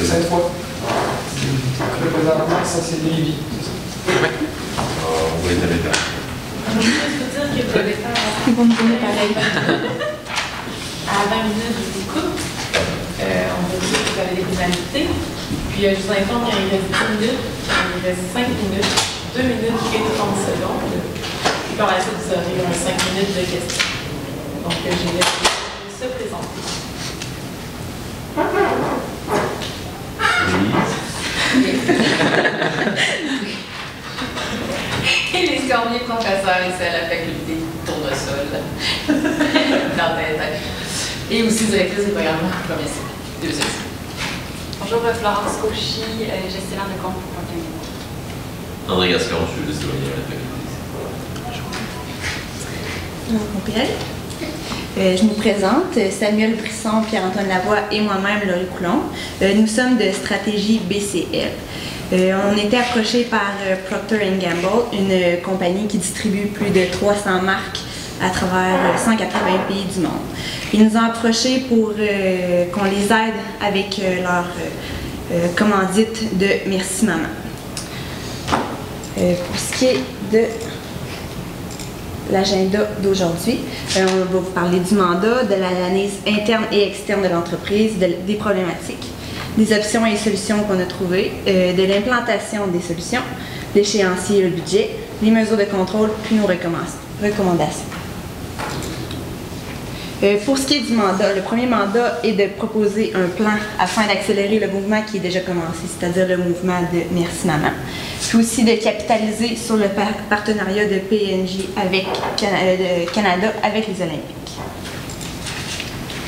Cette fois. Le présentement, ça c'est des Lévis. On va être à l'état. Je peux dire que vous allez faire Ils vont me donner pareil. à 20 minutes, je vous coupe. On va dire que vous avez des pénalités. Puis je vous informe qu'il reste 10 minutes, il reste 5 minutes, 2 minutes et 30 secondes. Et par la suite, vous aurez 5 minutes de questions. Donc, je vais se présenter. Élise Cormier, professeure ici à la faculté Tournesol, dans Tintin. Et aussi directrice du programme premier cycle, deuxième cycle. Bonjour, Florence Cauchy, gestionnaire de compte pour Pointe. André Gascon, je suis le citoyen à la faculté. Montréal. Je nous présente, Samuel Brisson, Pierre-Antoine Lavoie et moi-même, Laurie Coulon. Nous sommes de Stratégie BCL. On était approchés par Procter & Gamble, une compagnie qui distribue plus de 300 marques à travers 180 pays du monde. Ils nous ont approchés pour qu'on les aide avec leur commandite de Merci Maman. Pour ce qui est de l'agenda d'aujourd'hui, on va vous parler du mandat, de l'analyse interne et externe de l'entreprise, des problématiques, des options et solutions qu'on a trouvées, de l'implantation des solutions, l'échéancier et le budget, les mesures de contrôle, puis nos recommandations. Pour ce qui est du mandat, le premier mandat est de proposer un plan afin d'accélérer le mouvement qui est déjà commencé, c'est-à-dire le mouvement de Merci Maman. Puis aussi de capitaliser sur le partenariat de PNJ avec Canada avec les Olympiques.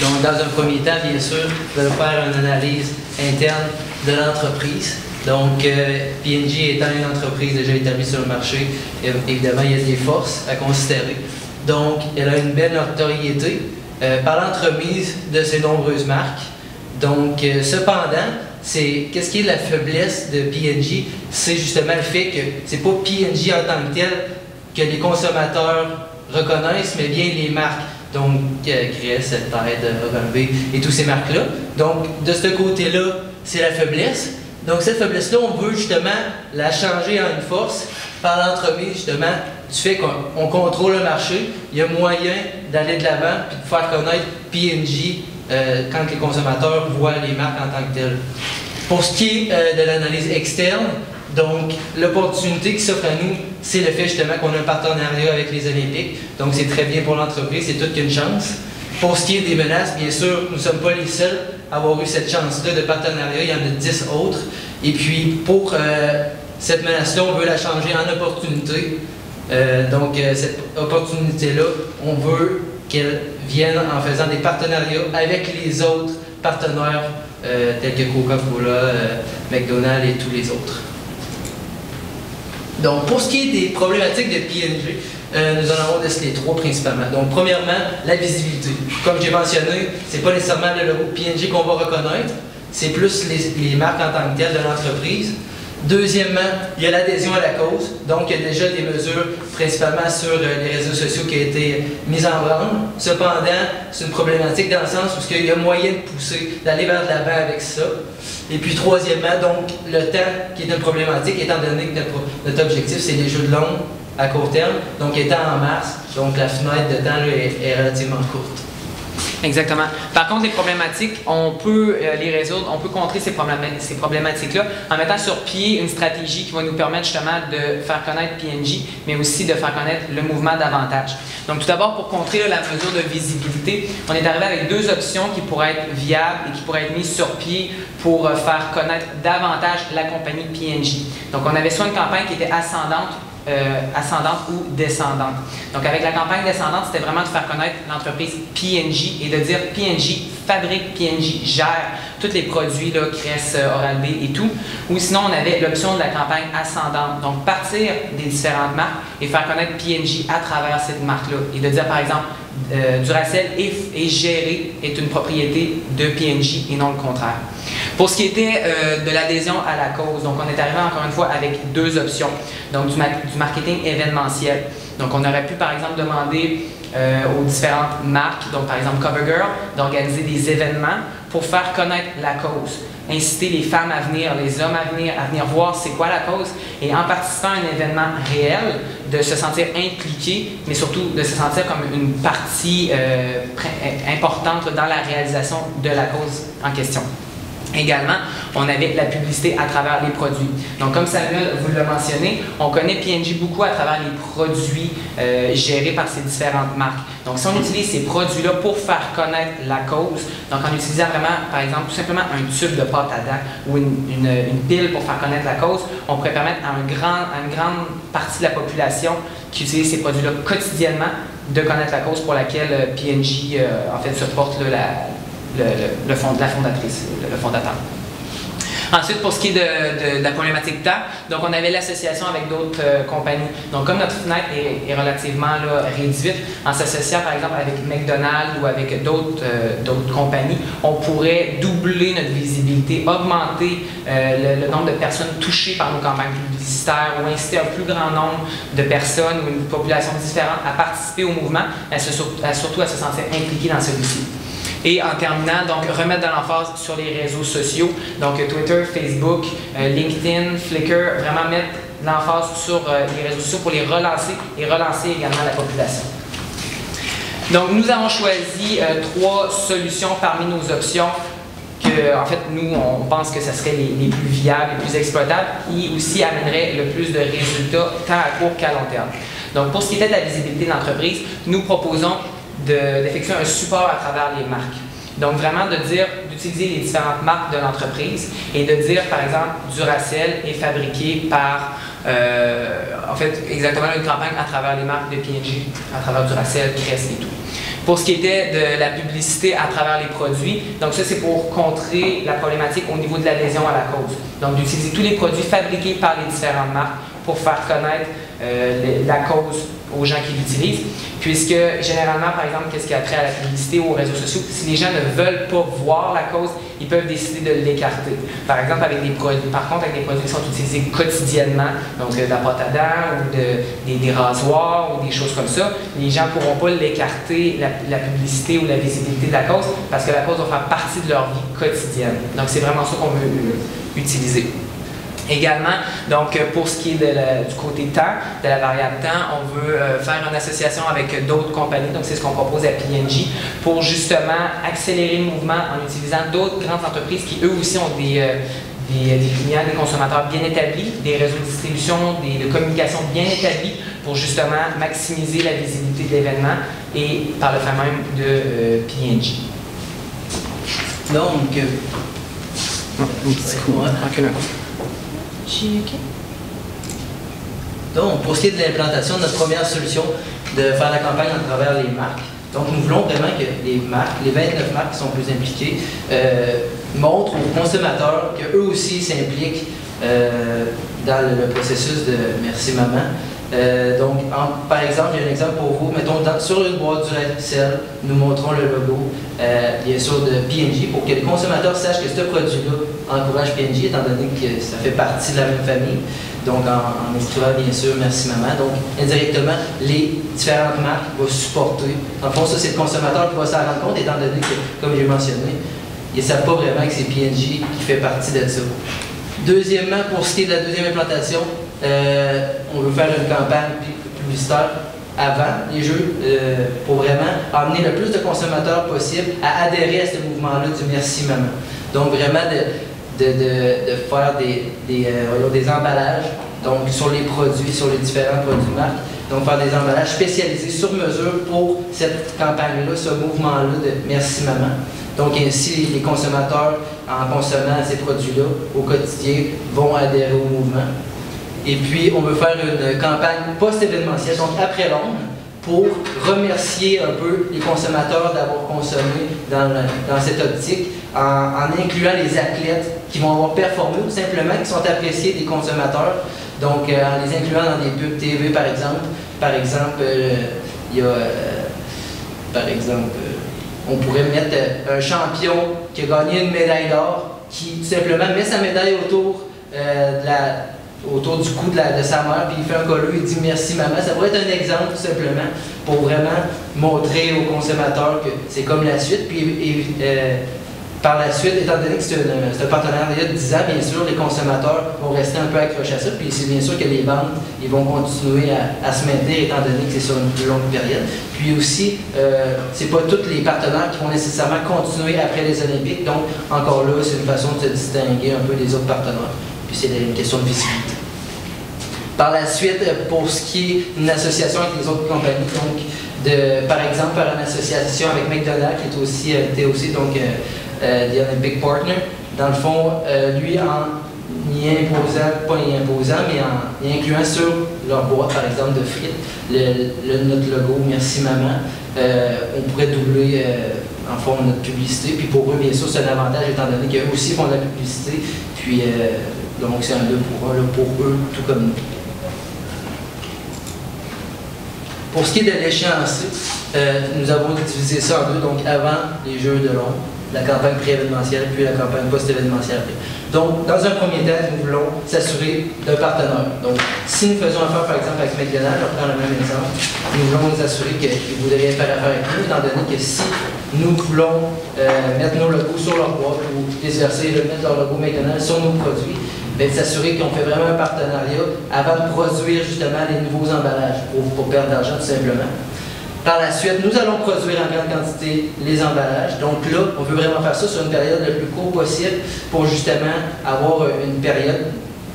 Donc, dans un premier temps, bien sûr, vous allez faire une analyse interne de l'entreprise. Donc, PNJ étant une entreprise déjà établie sur le marché, évidemment, il y a des forces à considérer. Donc, elle a une belle notoriété par l'entremise de ses nombreuses marques. Donc, cependant, qu'est-ce qui est la faiblesse de PNJ? C'est justement le fait que c'est pas PNJ en tant que tel que les consommateurs reconnaissent, mais bien les marques. Donc, Crest, Tide, Oral-B et toutes ces marques-là. Donc, de ce côté-là, c'est la faiblesse. Donc, cette faiblesse-là, on veut justement la changer en une force par l'entremise justement du fait qu'on contrôle le marché. Il y a moyen d'aller de l'avant et de faire connaître PNJ quand les consommateurs voient les marques en tant que telles. Pour ce qui est de l'analyse externe, donc l'opportunité qui s'offre à nous, c'est le fait justement qu'on a un partenariat avec les Olympiques. Donc c'est très bien pour l'entreprise, c'est toute qu'une chance. Pour ce qui est des menaces, bien sûr, nous ne sommes pas les seuls à avoir eu cette chance-là de partenariat, il y en a 10 autres. Et puis pour cette menace-là, on veut la changer en opportunité. Donc cette opportunité-là, on veut qu'elle vienne en faisant des partenariats avec les autres partenaires tels que Coca-Cola, McDonald's et tous les autres. Donc pour ce qui est des problématiques de PNJ, nous en avons décelé 3 principalement. Donc premièrement, la visibilité. Comme j'ai mentionné, ce n'est pas nécessairement le logo PNJ qu'on va reconnaître, c'est plus les marques en tant que telles de l'entreprise. Deuxièmement, il y a l'adhésion à la cause. Donc, il y a déjà des mesures, principalement sur les réseaux sociaux, qui ont été mises en branle. Cependant, c'est une problématique dans le sens où il y a moyen de pousser, d'aller vers l'avant avec ça. Et puis, troisièmement, donc, le temps qui est une problématique, étant donné que notre objectif, c'est les jeux de l'ombre à court terme. Donc, étant en mars, donc la fenêtre de temps là, est relativement courte. Exactement. Par contre, les problématiques, on peut les résoudre, on peut contrer ces problématiques-là en mettant sur pied une stratégie qui va nous permettre justement de faire connaître PNJ, mais aussi de faire connaître le mouvement davantage. Donc tout d'abord, pour contrer la mesure de visibilité, on est arrivé avec 2 options qui pourraient être viables et qui pourraient être mises sur pied pour faire connaître davantage la compagnie PNJ. Donc on avait soit une campagne qui était ascendante ou descendante. Donc avec la campagne descendante, c'était vraiment de faire connaître l'entreprise PNJ et de dire PNJ fabrique, PNJ gère tous les produits, là, Crest, Oral-B et tout. Ou sinon, on avait l'option de la campagne ascendante. Donc partir des différentes marques et faire connaître PNJ à travers cette marque-là. Et de dire par exemple, Duracell est géré, est une propriété de PNJ et non le contraire. Pour ce qui était de l'adhésion à la cause, donc on est arrivé encore une fois avec 2 options. Donc du marketing événementiel. Donc on aurait pu par exemple demander aux différentes marques, donc par exemple CoverGirl, d'organiser des événements pour faire connaître la cause, inciter les femmes à venir, les hommes à venir voir c'est quoi la cause, et en participant à un événement réel, de se sentir impliqué, mais surtout de se sentir comme une partie importante dans la réalisation de la cause en question. Également, on avait la publicité à travers les produits. Donc, comme Samuel vous l'a mentionné, on connaît P&G beaucoup à travers les produits gérés par ces différentes marques. Donc, si on utilise ces produits-là pour faire connaître la cause, donc en utilisant vraiment, par exemple, tout simplement un tube de pâte à dents ou une pile pour faire connaître la cause, on pourrait permettre à une grande partie de la population qui utilise ces produits-là quotidiennement de connaître la cause pour laquelle P&G en fait supporte la fondatrice, le fondateur. Ensuite, pour ce qui est de la problématique temps, donc on avait l'association avec d'autres compagnies. Donc, comme notre fenêtre est relativement réduite, en s'associant par exemple avec McDonald's ou avec d'autres compagnies, on pourrait doubler notre visibilité, augmenter le nombre de personnes touchées par nos campagnes publicitaires ou inciter un plus grand nombre de personnes ou une population différente à participer au mouvement, surtout à se sentir impliquées dans celui-ci. Et en terminant, donc remettre de l'emphase sur les réseaux sociaux, donc Twitter, Facebook, LinkedIn, Flickr, vraiment mettre l'emphase sur les réseaux sociaux pour les relancer et relancer également la population. Donc nous avons choisi 3 solutions parmi nos options que, en fait, nous, on pense que ce serait les plus viables, les plus exploitables et aussi amèneraient le plus de résultats tant à court qu'à long terme. Donc pour ce qui était de la visibilité de l'entreprise, nous proposons d'effectuer un support à travers les marques. Donc vraiment d'utiliser les différentes marques de l'entreprise et de dire par exemple Duracell est fabriqué par en fait exactement une campagne à travers les marques de P&G, à travers Duracell, Crest et tout. Pour ce qui était de la publicité à travers les produits, donc ça c'est pour contrer la problématique au niveau de l'adhésion à la cause. Donc d'utiliser tous les produits fabriqués par les différentes marques pour faire connaître la cause aux gens qui l'utilisent, puisque généralement, par exemple, qu'est-ce qui a trait à la publicité ou aux réseaux sociaux, si les gens ne veulent pas voir la cause, ils peuvent décider de l'écarter. Par exemple, avec des produits qui sont utilisés quotidiennement, donc de la pâte à dents ou des rasoirs ou des choses comme ça, les gens ne pourront pas l'écarter, la publicité ou la visibilité de la cause, parce que la cause va faire partie de leur vie quotidienne. Donc, c'est vraiment ça qu'on veut utiliser. Également, donc pour ce qui est du côté temps, de la variable temps, on veut faire une association avec d'autres compagnies, donc c'est ce qu'on propose à P&G, pour justement accélérer le mouvement en utilisant d'autres grandes entreprises qui eux aussi ont des clients, des consommateurs bien établis, des réseaux de distribution, de communication bien établis pour justement maximiser la visibilité de l'événement et par le fait même de P&G. Donc, donc, pour ce qui est de l'implantation de notre première solution, de faire la campagne à travers les marques, donc nous voulons vraiment que les marques, les 29 marques qui sont plus impliquées, montrent aux consommateurs qu'eux aussi s'impliquent dans le processus de Merci Maman. Donc, par exemple, j'ai un exemple pour vous. Mettons, sur une boîte Duracell, nous montrons le logo, bien sûr, de P&G pour que les consommateurs sachent que ce produit-là encourage P&G, étant donné que ça fait partie de la même famille. Donc, en inscrivant, bien sûr, Merci Maman. Donc, indirectement, les différentes marques vont supporter. En fond, ça, c'est le consommateur qui va s'en rendre compte, étant donné que, comme j'ai mentionné, ils ne savent pas vraiment que c'est P&G qui fait partie de ça. Deuxièmement, pour ce qui est de la deuxième implantation, on veut faire une campagne publicitaire avant les Jeux pour vraiment amener le plus de consommateurs possible à adhérer à ce mouvement-là du Merci Maman. Donc vraiment de faire des emballages donc sur les produits, sur les différents produits marques. Donc faire des emballages spécialisés sur mesure pour cette campagne-là, ce mouvement-là de Merci Maman. Donc ainsi, les consommateurs, en consommant ces produits-là au quotidien, vont adhérer au mouvement. Et puis, on veut faire une campagne post-événementielle, donc après Londres, pour remercier un peu les consommateurs d'avoir consommé dans cette optique, en incluant les athlètes qui vont avoir performé ou simplement qui sont appréciés des consommateurs. Donc, en les incluant dans des pubs TV, par exemple. Par exemple, il y a, on pourrait mettre un champion qui a gagné une médaille d'or, qui tout simplement met sa médaille autour du cou de sa mère, puis il fait un colleux, il dit merci maman. Ça pourrait être un exemple tout simplement pour vraiment montrer aux consommateurs que c'est comme la suite, puis Par la suite, étant donné que c'est un partenariat de 10 ans, bien sûr, les consommateurs vont rester un peu accrochés à ça, puis c'est bien sûr que les ventes ils vont continuer à se maintenir étant donné que c'est sur une plus longue période. Puis aussi, c'est pas tous les partenaires qui vont nécessairement continuer après les Olympiques, donc encore là, c'est une façon de se distinguer un peu des autres partenaires. Puis c'est une question de visibilité. Par la suite, pour ce qui est une association avec les autres compagnies, donc par exemple, par une association avec McDonald's, qui était aussi donc, The Olympic Partner, dans le fond, lui, en y imposant, pas y imposant, mais en y incluant sur leur boîte, par exemple, de frites, notre logo « Merci Maman », on pourrait doubler en fond notre publicité. Puis pour eux, bien sûr, c'est un avantage étant donné qu'eux aussi font de la publicité. Puis donc c'est un 2 pour 1 pour eux, tout comme nous. Pour ce qui est de l'échéancier, nous avons divisé ça en deux, donc avant les Jeux de Londres, la campagne pré-événementielle, puis la campagne post-événementielle. Donc, dans un premier temps, nous voulons s'assurer d'un partenaire. Donc, si nous faisons affaire, par exemple, avec McDonald's, je reprends le même exemple, nous voulons nous assurer qu'ils voudraient faire affaire avec nous, étant donné que si nous voulons mettre nos logos sur leur boîte ou vice-versa, mettre leur logo McDonald's sur nos produits, s'assurer qu'on fait vraiment un partenariat avant de produire justement les nouveaux emballages pour perdre d'argent tout simplement. Par la suite, nous allons produire en grande quantité les emballages. Donc là, on veut vraiment faire ça sur une période le plus courte possible pour justement avoir une période,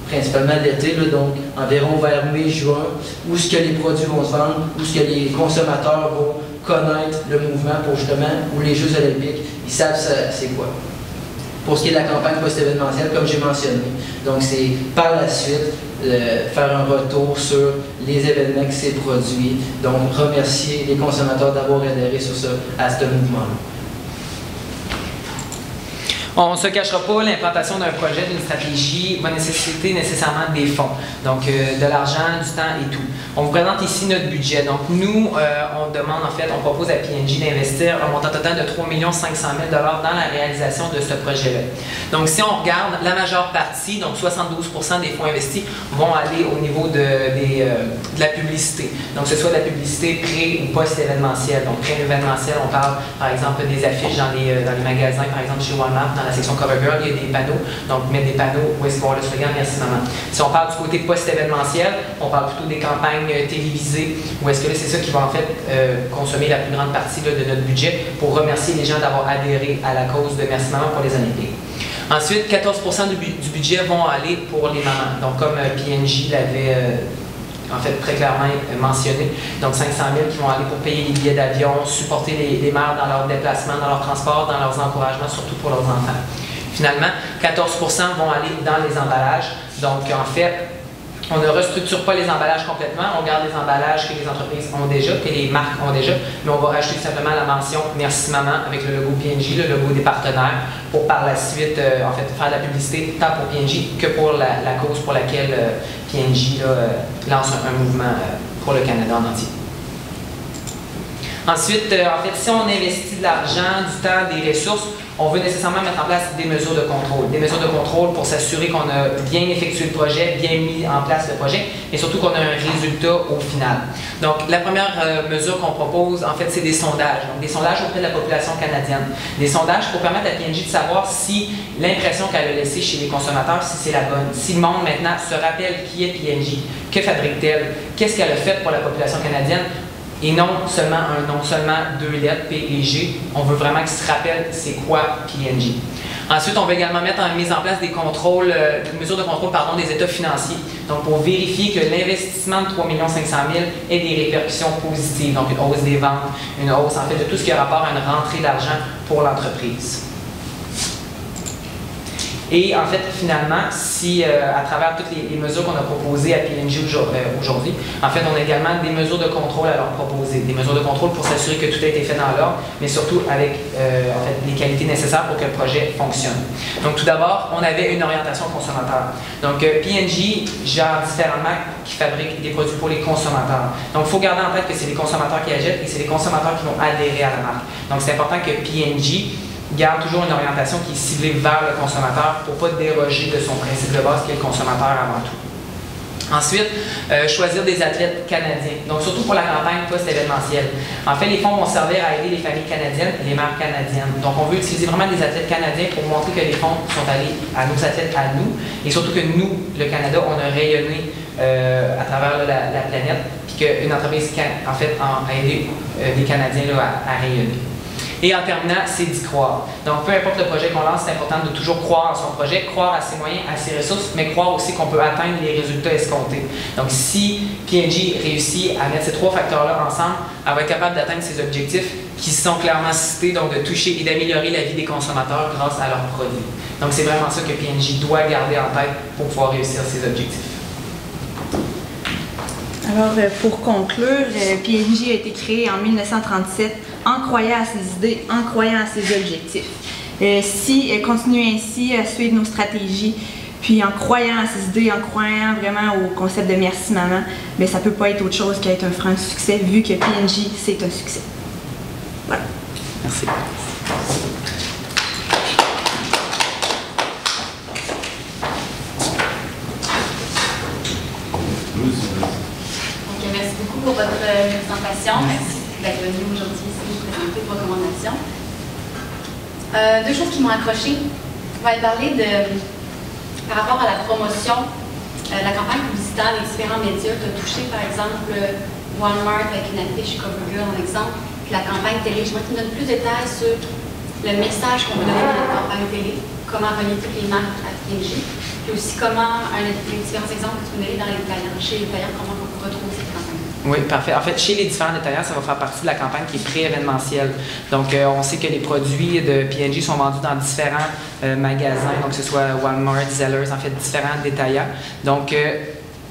principalement l'été, donc environ vers mai-juin, où ce que les produits vont se vendre, où ce que les consommateurs vont connaître le mouvement pour justement, ou les Jeux olympiques, ils savent c'est quoi. Pour ce qui est de la campagne post-événementielle, comme j'ai mentionné. Donc, c'est par la suite faire un retour sur les événements qui s'est produit. Donc, remercier les consommateurs d'avoir adhéré à ce mouvement-là. On ne se cachera pas, l'implantation d'un projet, d'une stratégie va nécessiter nécessairement des fonds, donc de l'argent, du temps et tout. On vous présente ici notre budget. Donc nous, on demande en fait, on propose à P&G d'investir un montant total de 3 500 000 $ dans la réalisation de ce projet-là. Donc si on regarde la majeure partie, donc 72 % des fonds investis vont aller au niveau de la publicité. Donc que ce soit de la publicité pré- ou post-événementielle. Donc pré-événementielle, on parle par exemple des affiches dans les magasins, par exemple chez Walmart, dans la section CoverGirl, il y a des panneaux, donc mettre des panneaux où est-ce qu'on voit le slogan « Merci maman ». Si on parle du côté post-événementiel, on parle plutôt des campagnes télévisées, où est-ce que là, c'est ça qui va en fait consommer la plus grande partie là, de notre budget pour remercier les gens d'avoir adhéré à la cause de Merci maman pour les Olympiques. Ensuite, 14 % du budget vont aller pour les mamans. Donc comme P&G l'avait en fait très clairement mentionné. Donc 500 000 qui vont aller pour payer les billets d'avion, supporter les mères dans leurs déplacements, dans leur transport, dans leurs encouragements, surtout pour leurs enfants. Finalement, 14 % vont aller dans les emballages. Donc en fait, on ne restructure pas les emballages complètement, on garde les emballages que les entreprises ont déjà, que les marques ont déjà, mais on va rajouter simplement la mention « Merci maman » avec le logo P&G, le logo des partenaires, pour par la suite en fait, faire de la publicité tant pour P&G que pour la cause pour laquelle P&G lance un mouvement pour le Canada en entier. Ensuite, en fait, si on investit de l'argent, du temps, des ressources, on veut nécessairement mettre en place des mesures de contrôle. Des mesures de contrôle pour s'assurer qu'on a bien effectué le projet, bien mis en place le projet, et surtout qu'on a un résultat au final. Donc, la première mesure qu'on propose, en fait, c'est des sondages. Donc, des sondages auprès de la population canadienne. Des sondages pour permettre à P&G de savoir si l'impression qu'elle a laissée chez les consommateurs, si c'est la bonne. Si le monde, maintenant, se rappelle qui est P&G, que fabrique-t-elle, qu'est-ce qu'elle a fait pour la population canadienne, et non seulement un nom, seulement 2 lettres, P et G. On veut vraiment qu'ils se rappellent c'est quoi P&G. Ensuite, on va également mettre en mise en place des contrôles, des mesures de contrôle des états financiers. Donc, pour vérifier que l'investissement de 3 500 000 ait des répercussions positives. Donc, une hausse des ventes, une hausse en fait de tout ce qui a rapport à une rentrée d'argent pour l'entreprise. Et en fait, finalement, si à travers toutes les mesures qu'on a proposées à P&G aujourd'hui, en fait, on a également des mesures de contrôle à leur proposer. Des mesures de contrôle pour s'assurer que tout a été fait dans l'ordre, mais surtout avec en fait, les qualités nécessaires pour que le projet fonctionne. Donc, tout d'abord, on avait une orientation consommateur. Donc, P&G gère différentes qui fabriquent des produits pour les consommateurs. Donc, il faut garder en tête que c'est les consommateurs qui achètent et c'est les consommateurs qui vont adhérer à la marque. Donc, c'est important que P&G garde toujours une orientation qui est ciblée vers le consommateur pour ne pas déroger de son principe de base qui est le consommateur avant tout. Ensuite, choisir des athlètes canadiens, donc surtout pour la campagne post-événementielle. En fait, les fonds vont servir à aider les familles canadiennes et les mères canadiennes. Donc, on veut utiliser vraiment des athlètes canadiens pour montrer que les fonds sont allés à nos athlètes, à nous, et surtout que nous, le Canada, on a rayonné à travers la planète, puis qu'une entreprise, en fait, a aidé les Canadiens là, à rayonner. Et en terminant, c'est d'y croire. Donc, peu importe le projet qu'on lance, c'est important de toujours croire à son projet, croire à ses moyens, à ses ressources, mais croire aussi qu'on peut atteindre les résultats escomptés. Donc, si P&G réussit à mettre ces trois facteurs-là ensemble, elle va être capable d'atteindre ses objectifs qui sont clairement cités, donc de toucher et d'améliorer la vie des consommateurs grâce à leurs produits. Donc, c'est vraiment ça que P&G doit garder en tête pour pouvoir réussir ses objectifs. Alors, pour conclure, P&G a été créé en 1937 en croyant à ses idées, en croyant à ses objectifs. Si elle continue ainsi à suivre nos stratégies, puis en croyant à ses idées, en croyant vraiment au concept de Merci Maman, bien, ça ne peut pas être autre chose qu'être un franc succès, vu que P&G, c'est un succès. Voilà. Merci. Merci beaucoup pour votre présentation. Merci d'être venu aujourd'hui ici pour présenter vos recommandations. Deux choses qui m'ont accroché. On va parler par rapport à la promotion, la campagne publicitaire des différents médias. Tu as touché, par exemple, Walmart avec une affiche CoverGirl en exemple, puis la campagne télé. Je voudrais que tu donnes plus de détails sur le message qu'on veut donner dans la campagne télé, comment relier toutes les marques à P&G, puis aussi comment, les différents exemples que tu peux donner dans les détaillants, chez les détaillants, comment on peut retrouver cette campagne. Oui, parfait. En fait, chez les différents détaillants, ça va faire partie de la campagne qui est pré-événementielle. Donc, on sait que les produits de P&G sont vendus dans différents magasins, donc que ce soit Walmart, Zellers, en fait, différents détaillants. Donc,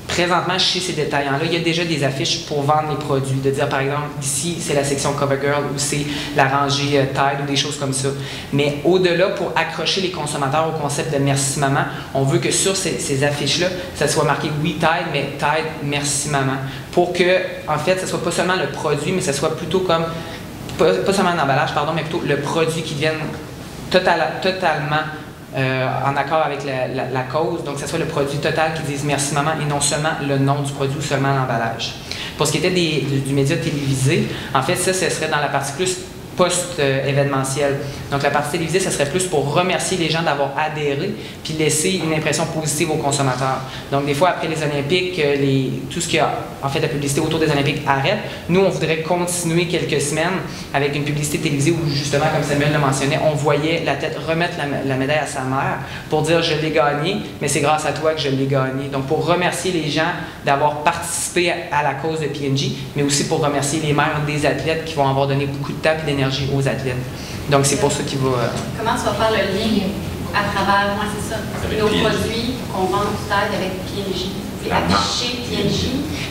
présentement, chez ces détaillants-là, il y a déjà des affiches pour vendre les produits. De dire, par exemple, ici, c'est la section CoverGirl ou c'est la rangée Tide ou des choses comme ça. Mais au-delà, pour accrocher les consommateurs au concept de Merci Maman, on veut que sur ces affiches-là, ça soit marqué oui Tide, mais Tide Merci Maman. Pour que, en fait, ce soit pas seulement le produit, mais ce soit plutôt comme, pas seulement un emballage, pardon, mais plutôt le produit qui devienne totalement en accord avec la cause, donc que ce soit le produit total qui dise Merci Maman et non seulement le nom du produit ou seulement l'emballage. Pour ce qui était du média télévisé, en fait, ça, ce serait dans la partie plus post-événementielle. Donc, la partie télévisée, ce serait plus pour remercier les gens d'avoir adhéré puis laisser une impression positive aux consommateurs. Donc, des fois, après les Olympiques, tout ce qui a, en fait, la publicité autour des Olympiques arrête. Nous, on voudrait continuer quelques semaines avec une publicité télévisée où, justement, comme Samuel le mentionnait, on voyait l'athlète remettre la médaille à sa mère pour dire « je l'ai gagné, mais c'est grâce à toi que je l'ai gagné ». Donc, pour remercier les gens d'avoir participé à la cause de P&G, mais aussi pour remercier les mères des athlètes qui vont avoir donné beaucoup de temps et d'énergie aux athlètes. Donc, c'est pour ça qu'il va... Comment tu vas faire le lien à travers, moi c'est ça, nos produits qu'on vend tout à l'heure avec P&G? Vous pouvez afficher P&G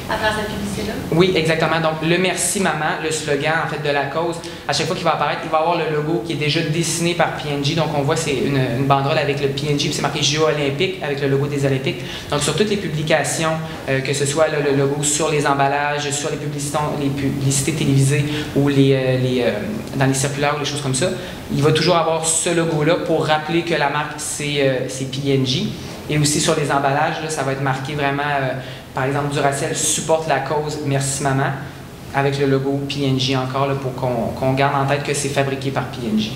à travers cette publicité-là? Oui, exactement. Donc, le Merci Maman, le slogan en fait de la cause, à chaque fois qu'il va apparaître, il va avoir le logo qui est déjà dessiné par P&G. Donc, on voit c'est une banderole avec le P&G, puis c'est marqué Jeux olympiques avec le logo des Olympiques. Donc, sur toutes les publications, que ce soit le logo sur les emballages, sur les publicités télévisées ou dans les circulaires ou les choses comme ça, il va toujours avoir ce logo-là pour rappeler que la marque, c'est P&G. Et aussi sur les emballages, là, ça va être marqué vraiment, par exemple, Duracell supporte la cause Merci Maman, avec le logo P&G encore, là, pour qu'on garde en tête que c'est fabriqué par P&G.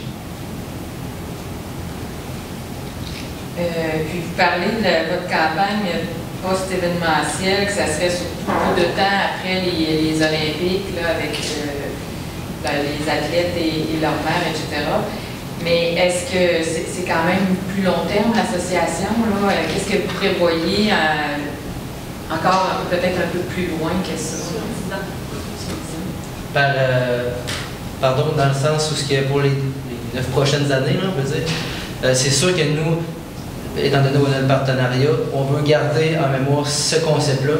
Puis vous parlez de votre campagne post-événementielle, que ça serait surtout peu de temps après les Olympiques, là, avec les athlètes et leurs mères, etc. Mais est-ce que c'est quand même plus long terme, l'association? Qu'est-ce que vous prévoyez encore peut-être un peu plus loin que ça? Pardon, dans le sens où ce qu'il y a pour les 9 prochaines années, là, on peut dire, c'est sûr que nous, étant donné notre partenariat, on veut garder en mémoire ce concept-là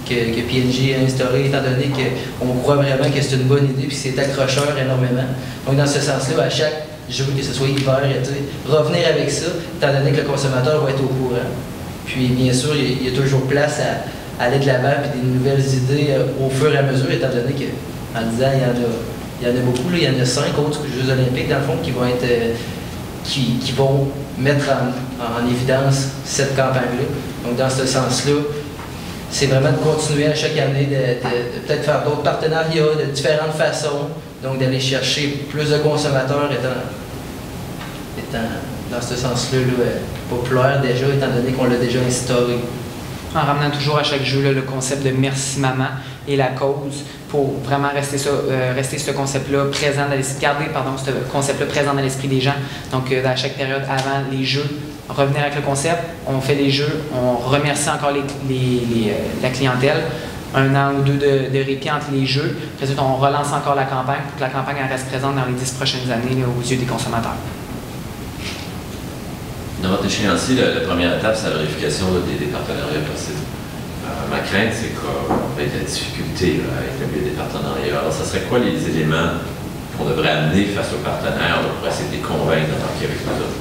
que P&G a instauré, étant donné qu'on croit vraiment que c'est une bonne idée et que c'est accrocheur énormément. Donc, dans ce sens-là, à chaque jour, que ce soit hiver, été, revenir avec ça, étant donné que le consommateur va être au courant. Puis, bien sûr, il y a toujours place à aller de l'avant et des nouvelles idées au fur et à mesure, étant donné qu'en 10 ans, il y en a beaucoup. Là, il y en a 5 autres Jeux olympiques, dans le fond, qui vont être qui vont mettre en évidence cette campagne-là. Donc, dans ce sens-là, c'est vraiment de continuer à chaque année, de peut-être faire d'autres partenariats de différentes façons, donc d'aller chercher plus de consommateurs étant dans ce sens-là populaire déjà, étant donné qu'on l'a déjà instauré. En ramenant toujours à chaque jeu là, le concept de merci maman et la cause pour vraiment rester ce concept-là présent dans l'esprit, garder ce concept-là présent dans l'esprit des gens. Donc à chaque période avant les jeux, revenir avec le concept, on fait les jeux, on remercie encore la clientèle, 1 an ou 2 de répit entre les jeux. Après ça, on relance encore la campagne pour que la campagne reste présente dans les 10 prochaines années là, aux yeux des consommateurs. Dans votre échéancier, la première étape, c'est la vérification des partenariats possibles. Ma crainte, c'est qu'on va être la difficulté avec le biais des partenariats. Alors, ce serait quoi les éléments qu'on devrait amener face aux partenaires pour essayer de les convaincre d'embarquer avec nous autres?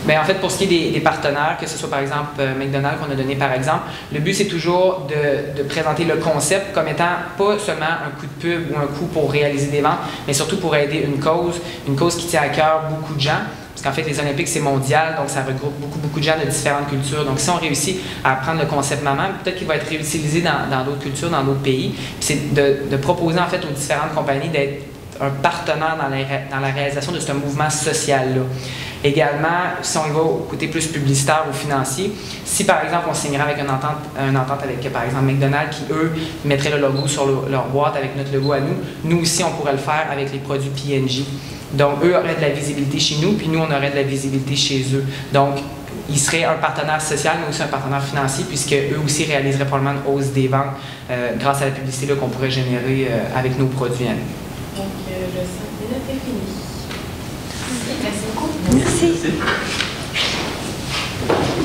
Bien, en fait, pour ce qui est des partenaires, que ce soit par exemple McDonald's qu'on a donné par exemple, le but c'est toujours de présenter le concept comme étant pas seulement un coup de pub ou un coup pour réaliser des ventes, mais surtout pour aider une cause qui tient à cœur beaucoup de gens. Parce qu'en fait, les Olympiques, c'est mondial, donc ça regroupe beaucoup de gens de différentes cultures. Donc, si on réussit à prendre le concept maman, peut-être qu'il va être réutilisé dans d'autres cultures, dans d'autres pays. Puis c'est de proposer en fait aux différentes compagnies d'être un partenaire dans la réalisation de ce mouvement social-là. Également, si on y va au côté plus publicitaire ou financier, si par exemple on signerait avec une entente avec par exemple McDonald's qui, eux, mettraient le logo sur leur boîte avec notre logo à nous, nous aussi on pourrait le faire avec les produits P&G. Donc, eux auraient de la visibilité chez nous, puis nous, on aurait de la visibilité chez eux. Donc, ils seraient un partenaire social, mais aussi un partenaire financier, puisque eux aussi réaliseraient probablement une hausse des ventes grâce à la publicité qu'on pourrait générer avec nos produits à nous. Donc, le centre des notes est fini. Merci beaucoup. Merci.